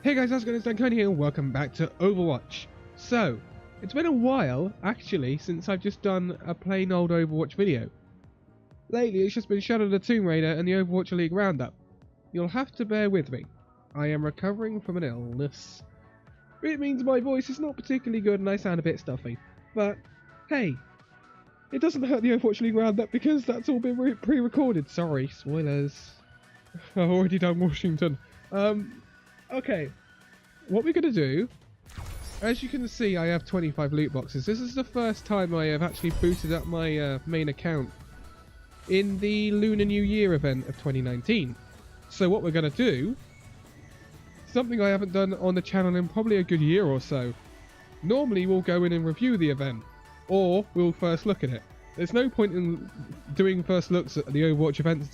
Hey guys, how's it going? It's Danconia and welcome back to Overwatch. So, it's been a while, actually, since I've just done a plain old Overwatch video. Lately, it's just been Shadow the Tomb Raider and the Overwatch League Roundup. You'll have to bear with me. I am recovering from an illness. It means my voice is not particularly good and I sound a bit stuffy. But, hey, it doesn't hurt the Overwatch League Roundup because that's all been pre-recorded. Sorry, spoilers. I've already done Washington. Okay, what we're going to do, as you can see, I have 25 loot boxes. This is the first time I have actually booted up my main account in the Lunar New Year event of 2019. So what we're going to do, something I haven't done on the channel in probably a good year or so. Normally we'll go in and review the event, or we'll first look at it. There's no point in doing first looks at the Overwatch events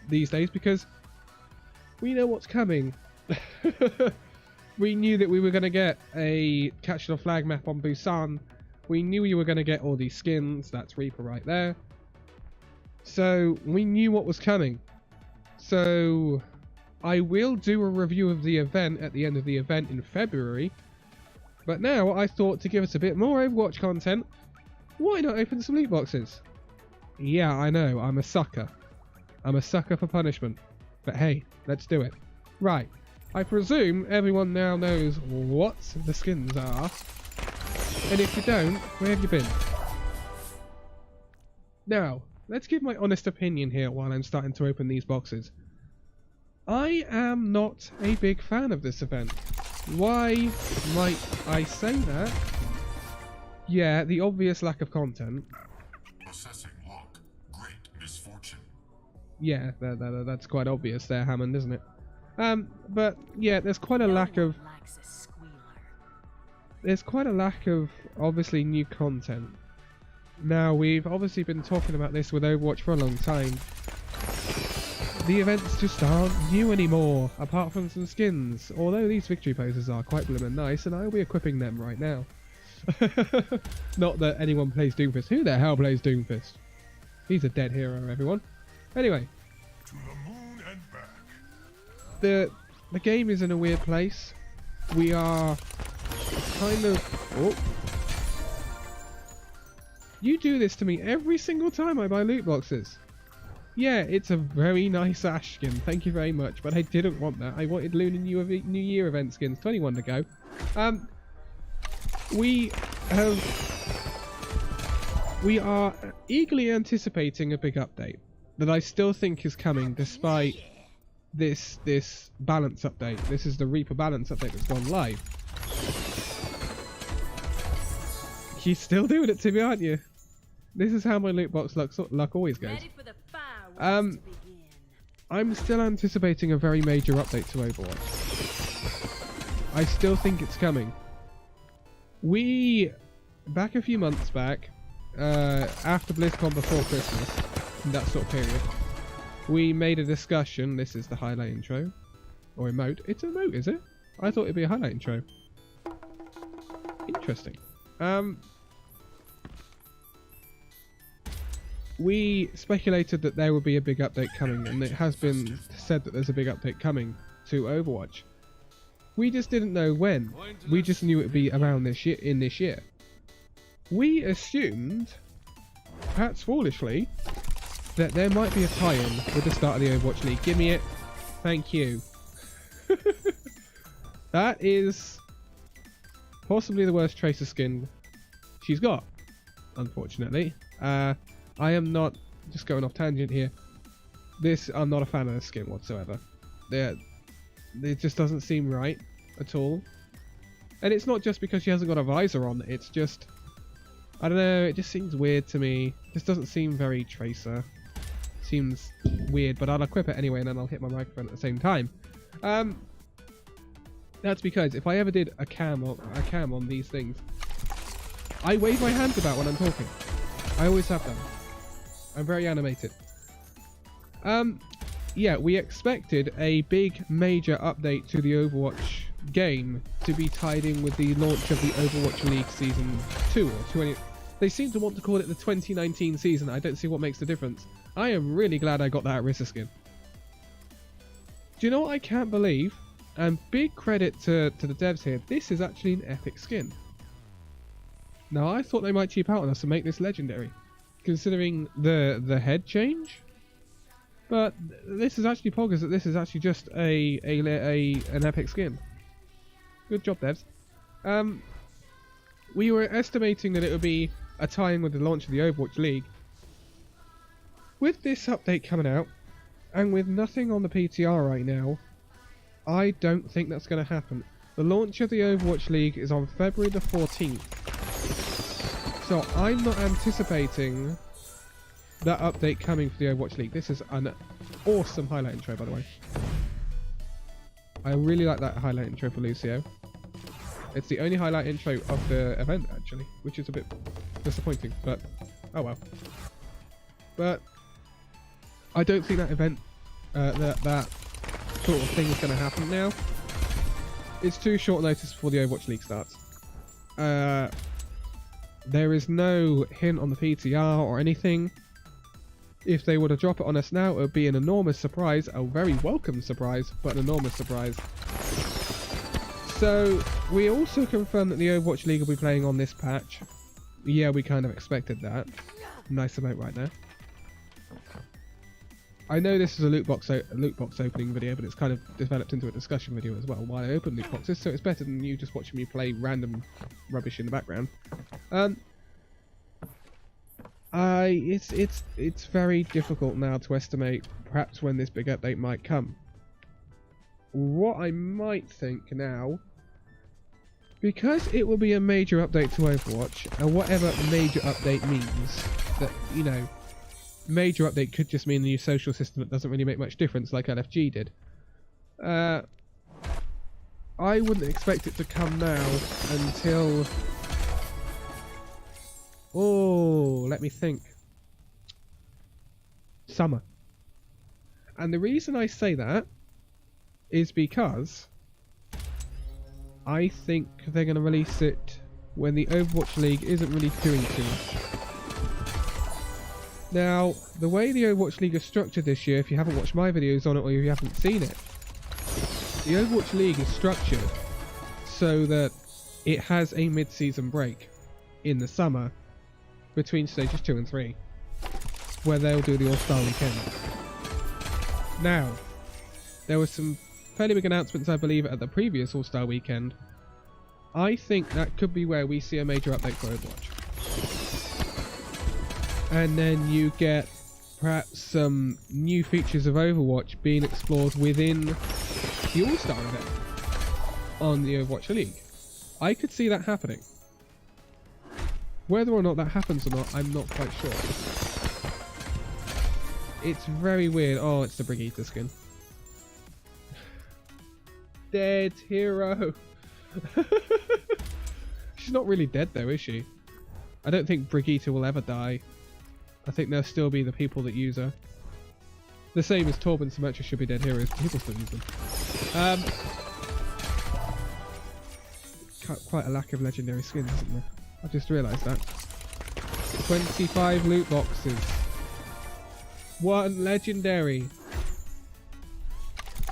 these days because we know what's coming. We knew that we were going to get a Catch the Flag map on Busan. We knew we were going to get all these skins. That's Reaper right there. So we knew what was coming. So I will do a review of the event at the end of the event in February. But now I thought to give us a bit more Overwatch content, why not open some loot boxes? Yeah, I know, I'm a sucker. I'm a sucker for punishment. But hey, let's do it. Right. I presume everyone now knows what the skins are, and if you don't, where have you been? Now, let's give my honest opinion here while I'm starting to open these boxes. I am not a big fan of this event. Why might I say that? Yeah, the obvious lack of content. Assessing lock. Great misfortune. Yeah, that's quite obvious there, Hammond, isn't it? But yeah, there's quite a lack of obviously new content. Now, we've obviously been talking about this with Overwatch for a long time. The events just aren't new anymore, apart from some skins. Although these victory poses are quite bloomin' nice, and I'll be equipping them right now. Not that anyone plays Doomfist. Who the hell plays Doomfist? He's a dead hero, everyone. Anyway. To the moon and back. The game is in a weird place. We are kind of... Oh. You do this to me every single time I buy loot boxes. Yeah, it's a very nice Ash skin. Thank you very much. But I didn't want that. I wanted Lunar New Year event skins. 21 to go. We are eagerly anticipating a big update that I still think is coming despite this balance update. This is the Reaper balance update that's gone live. You're still doing it to me, aren't you? This is how my loot box luck always goes. I'm still anticipating a very major update to Overwatch. I still think it's coming. Back a few months back, after BlizzCon before Christmas, in that sort of period, we made a discussion. This is the highlight intro. Or emote. It's an emote, is it? I thought it'd be a highlight intro. Interesting. We speculated that there would be a big update coming, and it has been said that there's a big update coming to Overwatch. We just didn't know when. We just knew it would be around this year. We assumed, perhaps foolishly, that there might be a tie-in with the start of the Overwatch League. Give me it. Thank you. That is possibly the worst Tracer skin she's got, unfortunately. I am not, just going off tangent here, I'm not a fan of this skin whatsoever. It just doesn't seem right at all. And it's not just because she hasn't got a visor on, it's just, I don't know, it just seems weird to me. It just doesn't seem very Tracer. Seems weird, but I'll equip it anyway and then I'll hit my microphone at the same time. That's because if I ever did a cam on these things, I wave my hands about when I'm talking. I always have them. I'm very animated. Yeah, we expected a big major update to the Overwatch game to be tied in with the launch of the Overwatch League Season 2 or 20. They seem to want to call it the 2019 season. I don't see what makes the difference. I am really glad I got that Orisa skin. Do you know what I can't believe? And big credit to the devs here. This is actually an epic skin. Now I thought they might cheap out on us and make this legendary, considering the head change. But this is actually poggers that this is actually just an epic skin. Good job, devs. We were estimating that it would be a tie-in with the launch of the Overwatch League. With this update coming out, and with nothing on the PTR right now, I don't think that's going to happen. The launch of the Overwatch League is on February the 14th. So I'm not anticipating that update coming for the Overwatch League. This is an awesome highlight intro, by the way. I really like that highlight intro for Lucio. It's the only highlight intro of the event, actually, which is a bit disappointing, but oh well. But I don't think that event, that sort of thing is going to happen now. It's too short notice before the Overwatch League starts. There is no hint on the PTR or anything. If they were to drop it on us now, it would be an enormous surprise, a very welcome surprise, but an enormous surprise. So, we also confirmed that the Overwatch League will be playing on this patch. Yeah, we kind of expected that. Nice emote right there. I know this is a loot box opening video, but it's kind of developed into a discussion video as well while I open loot boxes, so it's better than you just watching me play random rubbish in the background. It's very difficult now to estimate perhaps when this big update might come. What I might think now, because it will be a major update to Overwatch, and whatever major update means, that, you know, major update could just mean a new social system that doesn't really make much difference like LFG did. I wouldn't expect it to come now until... Oh, let me think. Summer. And the reason I say that is because I think they're going to release it when the Overwatch League isn't really doing too much. Now, the way the Overwatch League is structured this year, if you haven't watched my videos on it or you haven't seen it, the Overwatch League is structured so that it has a mid-season break in the summer between stages 2 and 3, where they'll do the All-Star Weekend. Now, there were some fairly big announcements, I believe, at the previous All-Star Weekend. I think that could be where we see a major update for Overwatch. And then you get perhaps some new features of Overwatch being explored within the All-Star event on the Overwatch League. I could see that happening. Whether or not that happens or not, I'm not quite sure. It's very weird. Oh, it's the Brigitte skin. Dead hero. She's not really dead though, is she? I don't think Brigitte will ever die. I think there'll still be the people that use her. The same as Torb and Symmetra should be dead heroes. People still use them. Quite a lack of legendary skins, isn't there? I just realised that. 25 loot boxes. 1 legendary.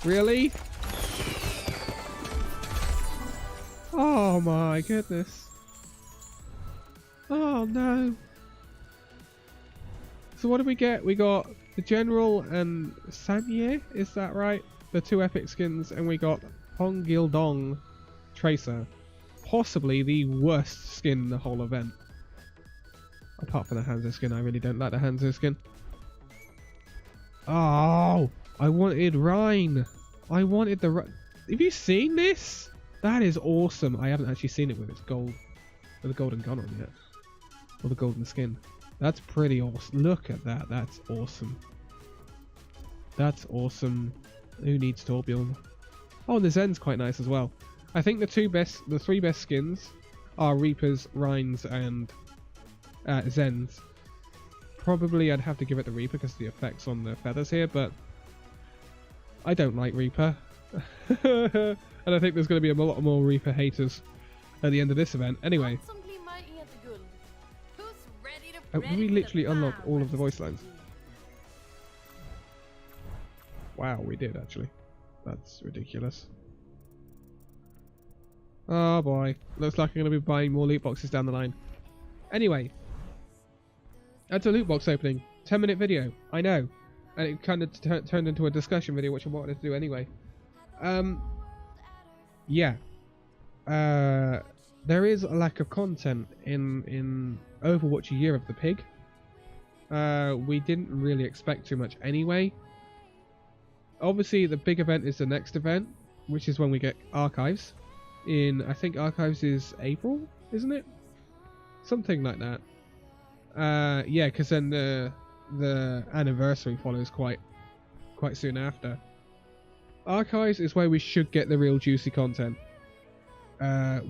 Really? Oh my goodness. Oh no. So what did we get? We got the General and Samye, is that right? The 2 epic skins, and we got Hong Gildong Tracer. Possibly the worst skin in the whole event. Apart from the Hanzo skin, I really don't like the Hanzo skin. Oh, I wanted Rhine. I wanted the... Have you seen this? That is awesome. I haven't actually seen it with its gold, with the golden gun on yet. Or the golden skin. That's pretty awesome. Look at that. That's awesome. That's awesome. Who needs Torbjorn? Oh, and the Zen's quite nice as well. I think the 3 best skins are Reapers, Rhines, and Zens. Probably I'd have to give it the Reaper because of the effects on the feathers here, but I don't like Reaper. And I think there's going to be a lot more Reaper haters at the end of this event. Anyway, we literally unlocked all of the voice lines. Wow, we did actually. That's ridiculous. Oh boy, looks like I'm going to be buying more loot boxes down the line. Anyway, that's a loot box opening. 10-minute video, I know. And it kind of turned into a discussion video, which I wanted to do anyway. Yeah. There is a lack of content in Overwatch Year of the Pig. We didn't really expect too much anyway. Obviously, the big event is the next event, which is when we get Archives. I think Archives is April, isn't it? Something like that. Yeah, because then the anniversary follows quite soon after. Archives is where we should get the real juicy content.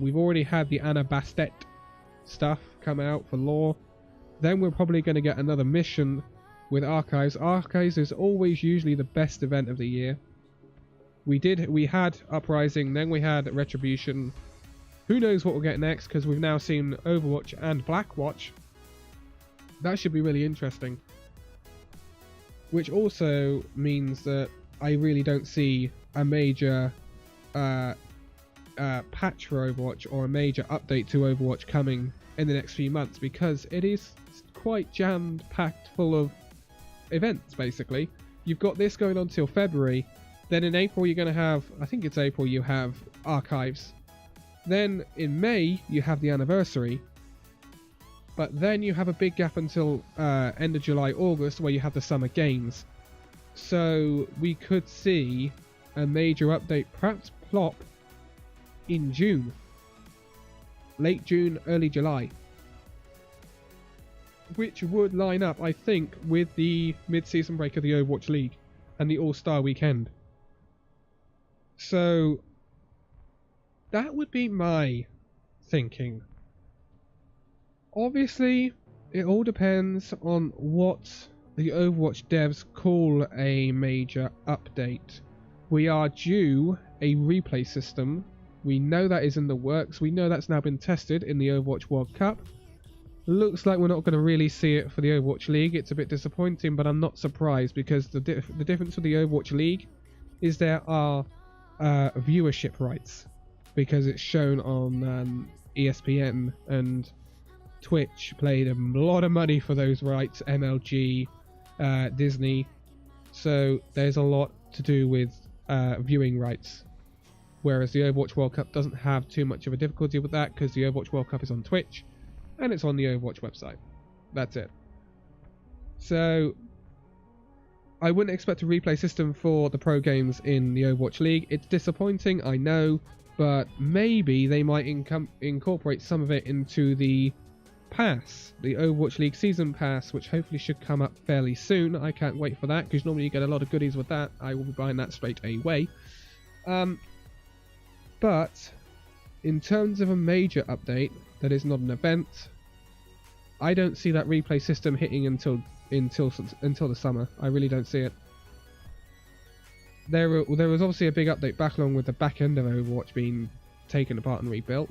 We've already had the Anna Bastet stuff come out for lore. Then we're probably going to get another mission with Archives. Archives is always usually the best event of the year. We had Uprising, then we had Retribution. Who knows what we'll get next, because we've now seen Overwatch and Blackwatch. That should be really interesting. Which also means that I really don't see a major patch for Overwatch or a major update to Overwatch coming in the next few months, because it is quite jammed packed full of events. Basically, you've got this going on till February, then in April you're going to have, I think it's April, you have Archives, then in May you have the anniversary, but then you have a big gap until end of July, August, where you have the summer games. So we could see a major update perhaps plop in June, late June, early July, which would line up, I think, with the mid-season break of the Overwatch League and the All-Star weekend. So that would be my thinking. Obviously, it all depends on what the Overwatch devs call a major update. We are due a replay system. We know that is in the works. We know that's now been tested in the Overwatch World Cup. Looks like we're not going to really see it for the Overwatch League. It's a bit disappointing, but I'm not surprised, because the difference with the Overwatch League is there are viewership rights, because it's shown on ESPN, and Twitch paid a lot of money for those rights, MLG, Disney, so there's a lot to do with viewing rights, whereas the Overwatch World Cup doesn't have too much of a difficulty with that, because the Overwatch World Cup is on Twitch and it's on the Overwatch website. That's it. So I wouldn't expect a replay system for the pro games in the Overwatch League. It's disappointing, I know, but maybe they might incorporate some of it into the pass, the Overwatch League season pass, which hopefully should come up fairly soon. I can't wait for that, because normally you get a lot of goodies with that. I will be buying that straight away. But in terms of a major update that is not an event, I don't see that replay system hitting until the summer. I really don't see it. There was obviously a big update back along with the back end of Overwatch being taken apart and rebuilt.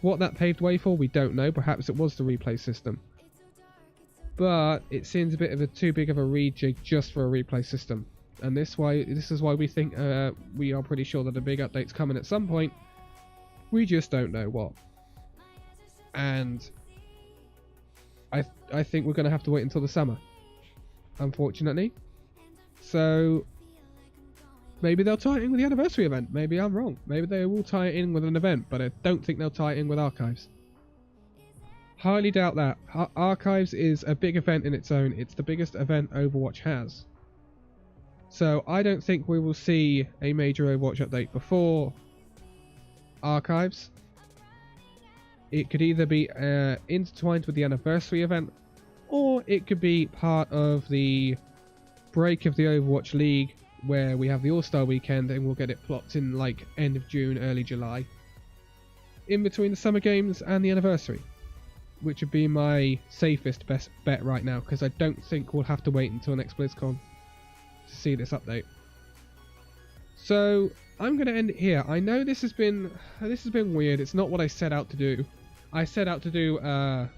What that paved way for, we don't know. Perhaps it was the replay system. But it seems a bit of too big of a rejig just for a replay system. And this is why we think we are pretty sure that a big update's coming at some point. We just don't know what. And I think we're going to have to wait until the summer, unfortunately. So maybe they'll tie it in with the anniversary event. Maybe I'm wrong. Maybe they will tie it in with an event, but I don't think they'll tie it in with Archives. Highly doubt that. Archives is a big event in its own. It's the biggest event Overwatch has. So I don't think we will see a major Overwatch update before Archives. It could either be intertwined with the anniversary event, or it could be part of the break of the Overwatch League, where we have the All-Star weekend and we'll get it plopped in like end of June, early July, in between the summer games and the anniversary, which would be my safest best bet right now, because I don't think we'll have to wait until next BlizzCon to see this update. So I'm going to end it here. I know this has been weird. It's not what I set out to do. I set out to do a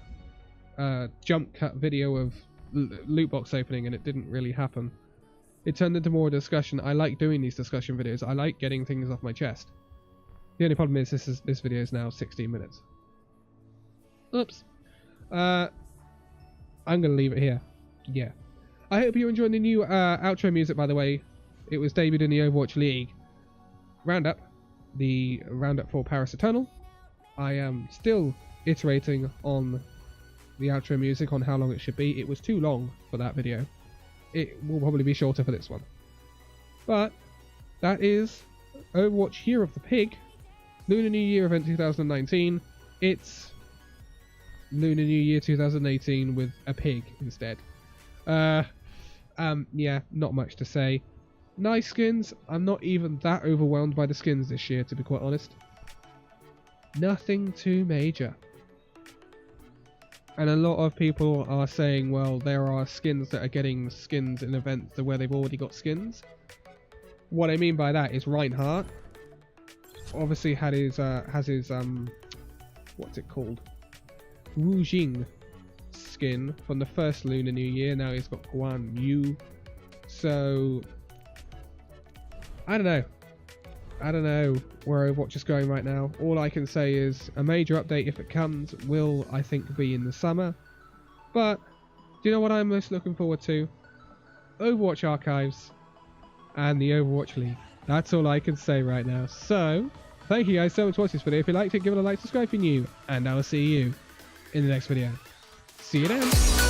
jump cut video of loot box opening, and it didn't really happen. It turned into more discussion. I like doing these discussion videos. I like getting things off my chest. The only problem is this video is now 16 minutes. Oops. I'm going to leave it here. Yeah. I hope you're enjoying the new outro music, by the way. It was debuted in the Overwatch League Roundup. The Roundup for Paris Eternal. I am still iterating on the outro music, on how long it should be. It was too long for that video. It will probably be shorter for this one. But that is Overwatch Year of the Pig. Lunar New Year event 2019. It's Lunar New Year 2018 with a pig instead. Yeah, not much to say. Nice skins. I'm not even that overwhelmed by the skins this year, to be quite honest. Nothing too major. And a lot of people are saying, well, there are skins that are getting skins in events where they've already got skins. What I mean by that is Reinhardt obviously has his what's it called? Wu Jing skin from the first Lunar New Year. Now he's got Guan Yu. So I don't know where Overwatch is going right now. All I can say is a major update, if it comes, will, I think, be in the summer. But do you know what I'm most looking forward to? Overwatch Archives and the Overwatch League. That's all I can say right now. So, thank you guys so much for watching this video. If you liked it, give it a like, subscribe if you're new, and I will see you in the next video. See you then.